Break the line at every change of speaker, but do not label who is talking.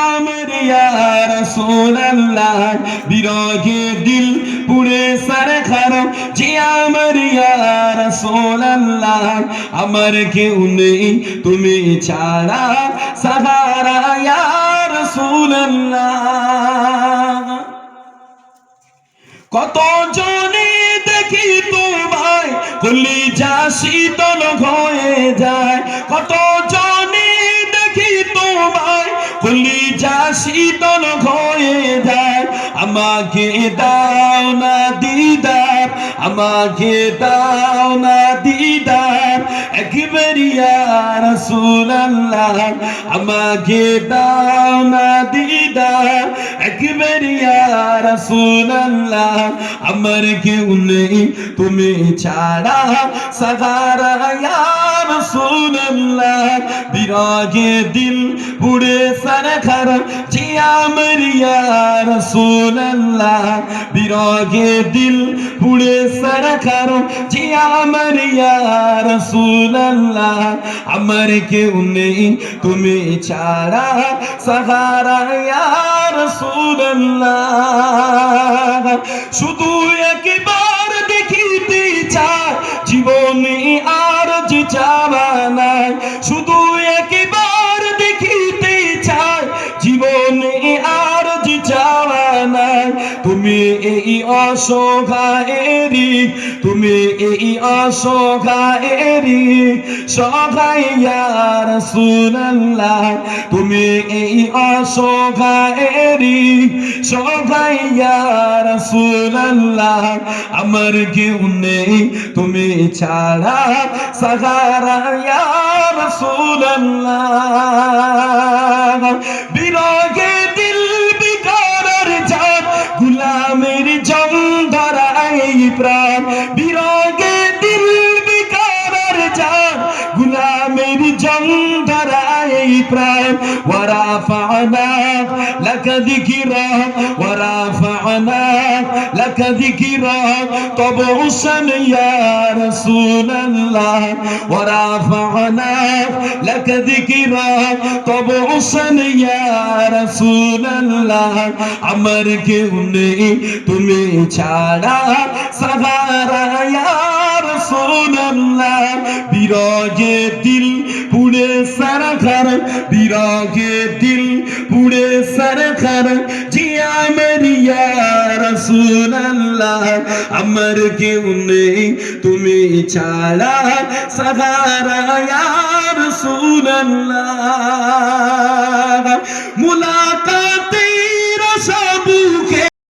আমার ইয়া রাসূলুল্লাহ বিরহে দিল পুড়ে সরখার যে আমার ইয়া রাসূলুল্লাহ আমার কেউ নেই তুমি ছাড়া সাহারা ইয়া রাসূলুল্লাহ কত জনে দেখি তোমায় কলিজা শীতল হয়ে যায় কত জনে দেখি তোমায় কলিজা শীতল হয়ে যায় আমাকে দাও না দিদার আমাকে দাও না দিদার একবার ইয়া রাসূলুল্লাহ আমাকে দাও না দিদার একবার ইয়া রাসূলুল্লাহ আমার কেউ নেই তুমি ছাড়া সাহারা ইয়া রাসূলুল্লাহ বিরহে দিল পুড়ে সরখার যে আমার ইয়া রাসূলুল্লাহ বিরহে দিল পুড়ে সরখার যে আমার ইয়া রাসূলুল্লাহ আমার কেউ নেই তুমি ছাড়া সাহারা ইয়া রাসূলুল্লাহ শুধু একবার দেখিতে চাই জীবনে আর যে চাওয়া নাই শুধু একবার দেখিতে চাই জীবনে আর যে চাওয়া নাই তুমি এই অসহায়েরই তুমি এই অসহায়েরই সহায় ইয়া রাসূলুল্লাহ তুমি এই অসহায়েরই সহায় ইয়া রাসূলুল্লাহ আমার কেউ নেই তুমি ছাড়া সাহারা ইয়া রাসূলুল্লাহ বিরহে দিল বিকারার জান গুলামের জং ধরাই প্রাণ বিরহে দিল বিকারার জান গুলামের জং ধরাই প্রাণ ورفعنا لك ذكرا ورفعنا لك ذكرا طبعا يا رسول الله ورفعنا لك ذكرا طبعا يا رسول الله আমার কেউ নেই তুমি ছাড়া সাহারা ইয়া রাসূলুল্লাহ বিরহে দিল পুড়ে সরখার বিরহে দিল পুড়ে সরখার জি আমার ইয়া রাসূলুল্লাহ আমার কেউ নেই তুমি ছাড়া সাহারা ইয়া রাসূলুল্লাহ মুলাকাত